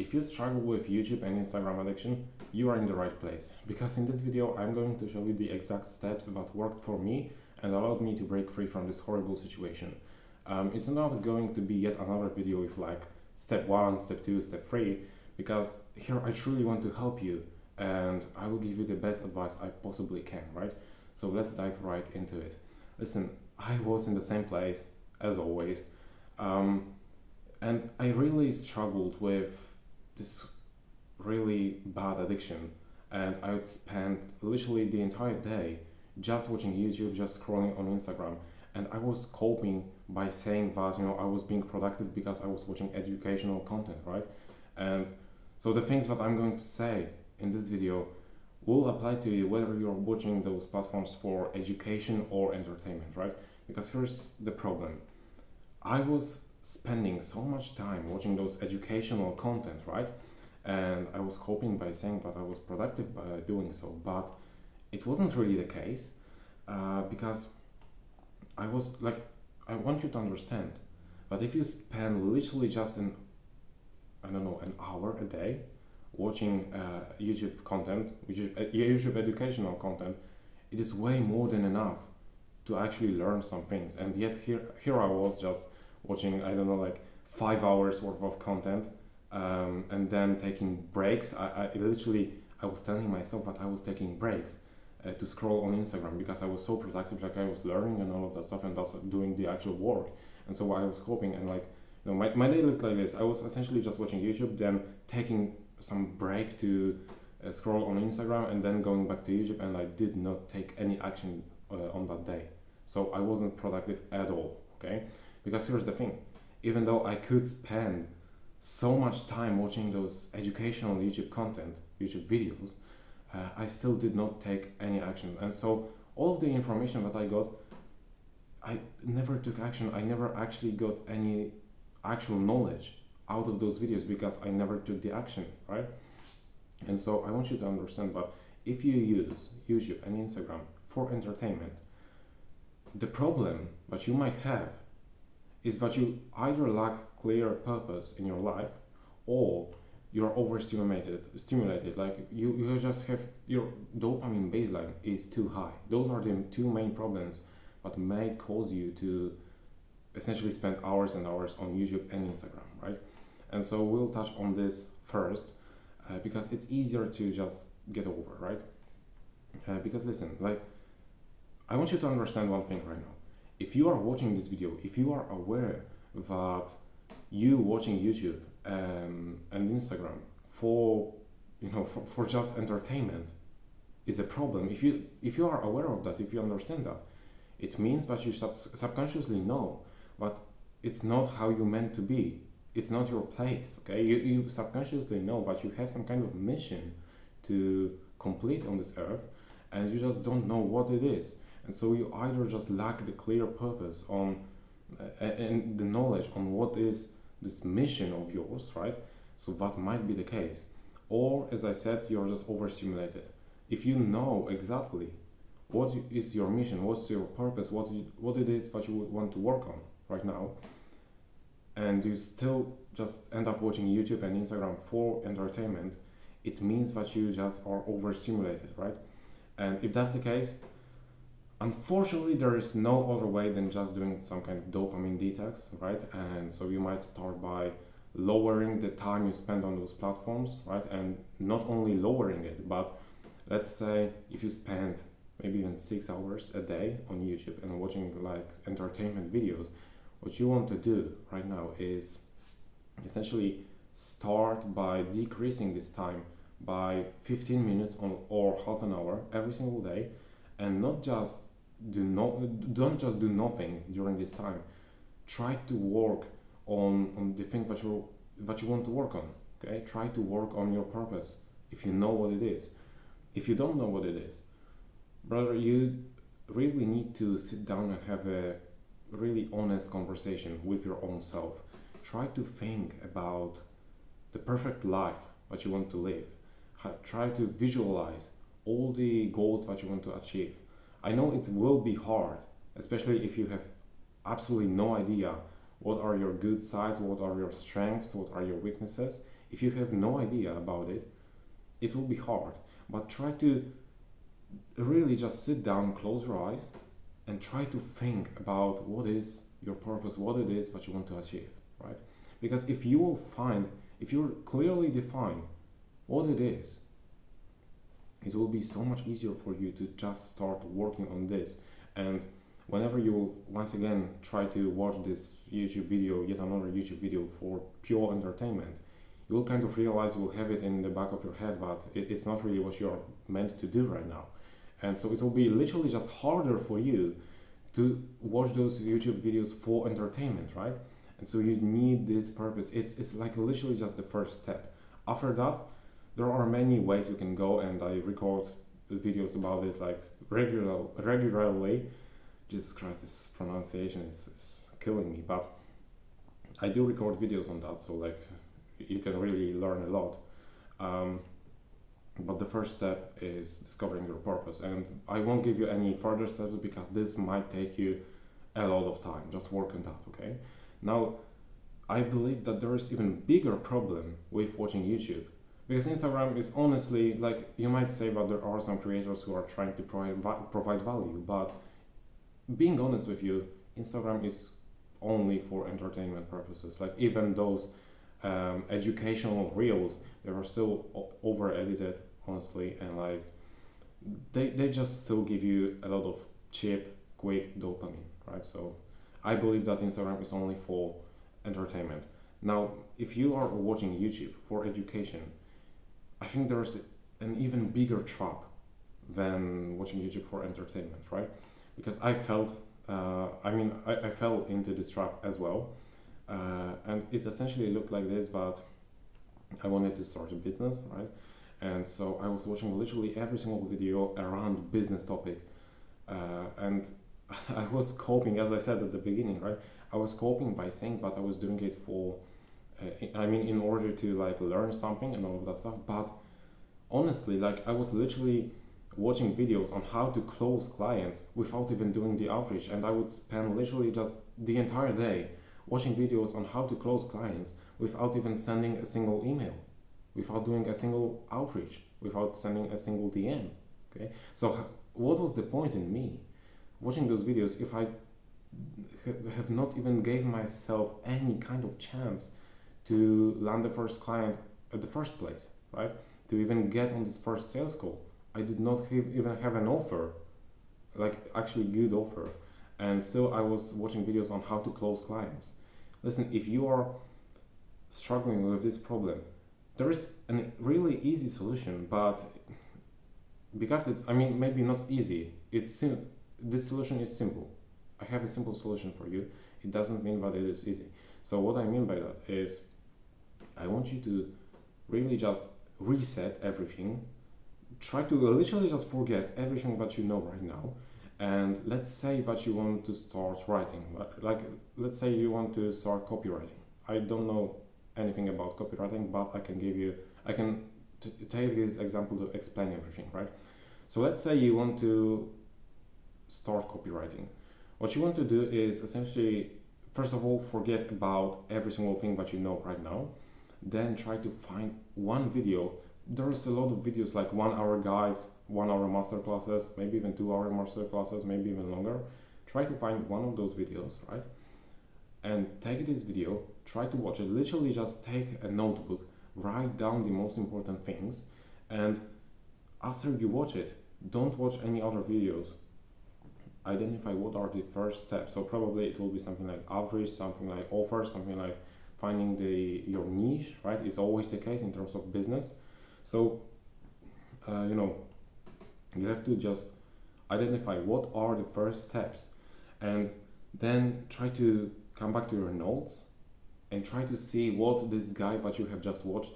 If you struggle with YouTube and Instagram addiction, you are in the right place. Because in this video, I'm going to show you the exact steps that worked for me and allowed me to break free from this horrible situation. It's not going to be yet another video with like step 1, step 2, step 3, because here I truly want to help you and I will give you the best advice I possibly can, right? So let's dive right into it. Listen, I was in the same place as always, and I really struggled with this really bad addiction, and I would spend literally the entire day just watching YouTube, just scrolling on Instagram, and I was coping by saying that I was being productive because I was watching educational content, right? And so the things that I'm going to say in this video will apply to you whether you're watching those platforms for education or entertainment, right? Because here's the problem. I was spending so much time watching those educational content, right? And I was coping by saying that I was productive by doing so, but it wasn't really the case, because I was like, I want you to understand that if you spend literally just an hour a day watching YouTube content, which is YouTube educational content, it is way more than enough to actually learn some things. And yet here I was just watching, I don't know, like 5 hours worth of content, and then taking breaks. I literally, I was telling myself that I was taking breaks to scroll on Instagram because I was so productive, like I was learning and all of that stuff and also doing the actual work. And so I was coping and like, my day looked like this. I was essentially just watching YouTube, then taking some break to scroll on Instagram and then going back to YouTube, and I did not take any action on that day. So I wasn't productive at all, okay? Because here's the thing, even though I could spend so much time watching those educational YouTube content, YouTube videos, I still did not take any action. And so all of the information that I got, I never took action. I never actually got any actual knowledge out of those videos because I never took the action, right? And so I want you to understand that if you use YouTube and Instagram for entertainment, the problem that you might have is that you either lack clear purpose in your life, or you're stimulated, like you just have, your dopamine baseline is too high. Those are the two main problems that may cause you to essentially spend hours and hours on YouTube and Instagram, right? And so we'll touch on this first, because it's easier to just get over, right? Because listen, like, I want you to understand one thing right now. If you are watching this video, if you are aware that you watching YouTube and Instagram for for just entertainment is a problem, if you are aware of that, if you understand that, it means that you subconsciously know that it's not how you meant to be. It's not your place, okay? You subconsciously know that you have some kind of mission to complete on this earth, and you just don't know what it is. And so you either just lack the clear purpose on and the knowledge on what is this mission of yours, right? So that might be the case. Or, as I said, you're just overstimulated. If you know exactly what is your mission, what's your purpose, what it is that you would want to work on right now, and you still just end up watching YouTube and Instagram for entertainment, it means that you just are overstimulated, right? And if that's the case, unfortunately, there is no other way than just doing some kind of dopamine detox, right? And so you might start by lowering the time you spend on those platforms, right? And not only lowering it, but let's say if you spend maybe even 6 hours a day on YouTube and watching like entertainment videos, what you want to do right now is essentially start by decreasing this time by 15 minutes or half an hour every single day, and don't just do nothing during this time. Try to work on the thing that you want to work on. Okay, try to work on your purpose if you know what it is. If you don't know what it is, brother, you really need to sit down and have a really honest conversation with your own self. Try to think about the perfect life that you want to live. Try to visualize all the goals that you want to achieve. I know it will be hard, especially if you have absolutely no idea what are your good sides, what are your strengths, what are your weaknesses. If you have no idea about it, it will be hard. But try to really just sit down, close your eyes, and try to think about what is your purpose, what it is that you want to achieve, right? Because if you clearly define what it is, it will be so much easier for you to just start working on this. And whenever you once again try to watch this YouTube video, yet another YouTube video for pure entertainment, you will kind of realize, you will have it in the back of your head that it's not really what you're meant to do right now. And so it will be literally just harder for you to watch those YouTube videos for entertainment, right? And so you need this purpose. It's like literally just the first step. After that, there are many ways you can go, and I record videos about it like regularly. Jesus Christ, this pronunciation is killing me, but I do record videos on that, so like you can really learn a lot. But the first step is discovering your purpose, and I won't give you any further steps because this might take you a lot of time. Just work on that, okay? Now, I believe that there is even bigger problem with watching YouTube, because Instagram is honestly, like, you might say that there are some creators who are trying to provide value, but being honest with you, Instagram is only for entertainment purposes. Like, even those educational reels, they are still over edited, honestly, and like they just still give you a lot of cheap, quick dopamine, right? So I believe that Instagram is only for entertainment. Now, if you are watching YouTube for education, I think there's an even bigger trap than watching YouTube for entertainment, right? Because I fell into this trap as well. And it essentially looked like this, but I wanted to start a business, right? And so I was watching literally every single video around business topic. And I was coping, as I said at the beginning, right? I was coping by saying that I was doing it for, in order to like learn something and all of that stuff. But honestly, like I was literally watching videos on how to close clients without even doing the outreach. And I would spend literally just the entire day watching videos on how to close clients without even sending a single email, without doing a single outreach, without sending a single DM. Okay, so what was the point in me watching those videos if I have not even gave myself any kind of chance to land the first client at the first place, right? To even get on this first sales call, I did not even have an offer, like actually good offer, and still I was watching videos on how to close clients. Listen, if you are struggling with this problem, there is a really easy solution, but because it's, maybe not easy, this solution is simple. I have a simple solution for you. It doesn't mean that it is easy. So what I mean by that is, I want you to really just reset everything. Try to literally just forget everything that you know right now. And let's say that you want to start writing. Like, let's say you want to start copywriting. I don't know anything about copywriting, but I can take this example to explain everything, right? So let's say you want to start copywriting. What you want to do is essentially, first of all, forget about every single thing that you know right now. Then try to find one video. There's a lot of videos like 1 hour guides, 1 hour masterclasses, maybe even 2 hour masterclasses, maybe even longer. Try to find one of those videos, right? And take this video, try to watch it. Literally just take a notebook, write down the most important things, and after you watch it, don't watch any other videos. Identify what are the first steps. So probably it will be something like outreach, something like offer, something like finding your niche, right? It's always the case in terms of business. So, you have to just identify what are the first steps, and then try to come back to your notes and try to see what this guy that you have just watched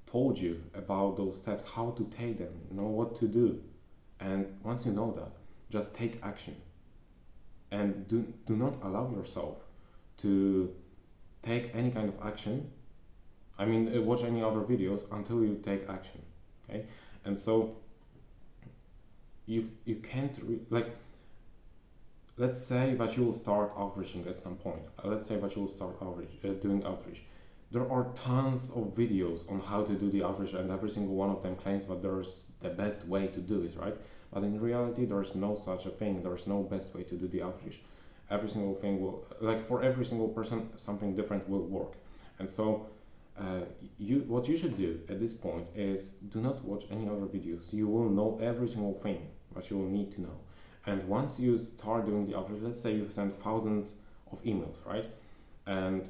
told you about those steps, how to take them, what to do. And once you know that, just take action. And do not allow yourself to take any kind of action. Watch any other videos until you take action, okay? And so you can't let's say that you will start outreaching at some point. Let's say that you will start doing outreach. there are tons of videos on how to do the outreach, and every single one of them claims that there's the best way to do it, right? But in reality, there's no such a thing. There's no best way to do the outreach. Every single thing will, like for every single person, something different will work. And so, what you should do at this point is do not watch any other videos. You will know every single thing that you will need to know. And once you start doing the outreach, let's say you send thousands of emails, right? And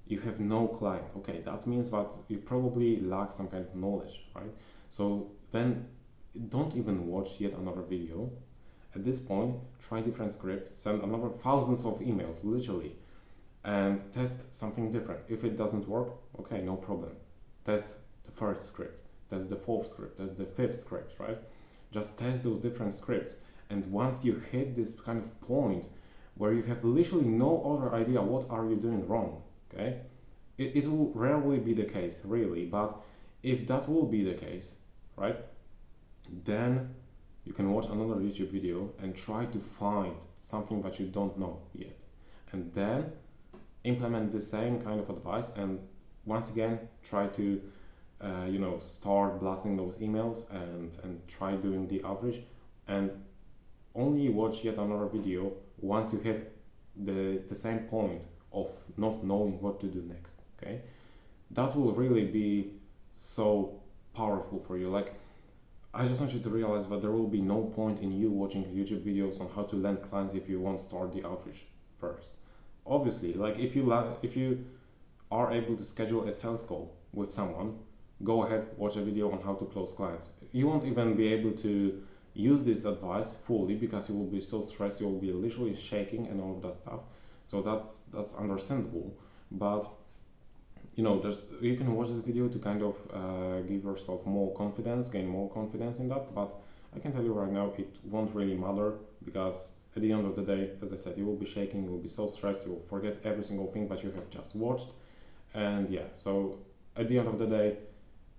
you have no client. Okay, that means that you probably lack some kind of knowledge, right? So then don't even watch yet another video. At this point, try different script, send another thousands of emails, literally, and test something different. If it doesn't work, okay, no problem. Test the third script, test the fourth script, test the fifth script, right? Just test those different scripts. And once you hit this kind of point where you have literally no other idea what are you doing wrong, okay? It will rarely be the case, really, but if that will be the case, right, then you can watch another YouTube video and try to find something that you don't know yet. And then implement the same kind of advice, and once again try to start blasting those emails and try doing the outreach, and only watch yet another video once you hit the same point of not knowing what to do next. Okay, that will really be so powerful for you. Like, I just want you to realize that there will be no point in you watching YouTube videos on how to land clients if you won't start the outreach first. Obviously, like if you are able to schedule a sales call with someone, go ahead, watch a video on how to close clients. You won't even be able to use this advice fully because you will be so stressed, you will be literally shaking and all of that stuff. So that's understandable, but just you can watch this video to kind of give yourself more confidence, gain more confidence in that. But I can tell you right now, it won't really matter, because at the end of the day, as I said, you will be shaking, you will be so stressed, you will forget every single thing that you have just watched. And yeah, so at the end of the day,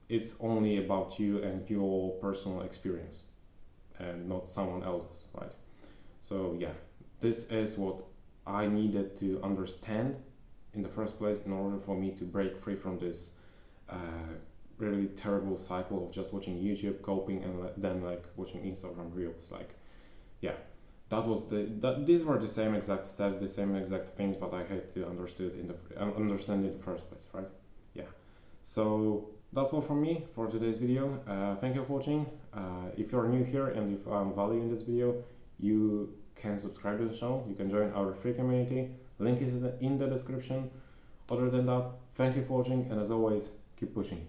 it's only about you and your personal experience and not someone else's, right? So yeah, this is what I needed to understand in the first place in order for me to break free from this really terrible cycle of just watching YouTube, coping, and then like watching Instagram Reels. Like, yeah, these were the same exact steps, the same exact things that I had to understand in the first place, right? Yeah. So that's all from me for today's video. Thank you for watching. If you're new here and if I'm valuing this video, you can subscribe to the channel. You can join our free community. Link is in the description. Other than that, thank you for watching, and as always, keep pushing.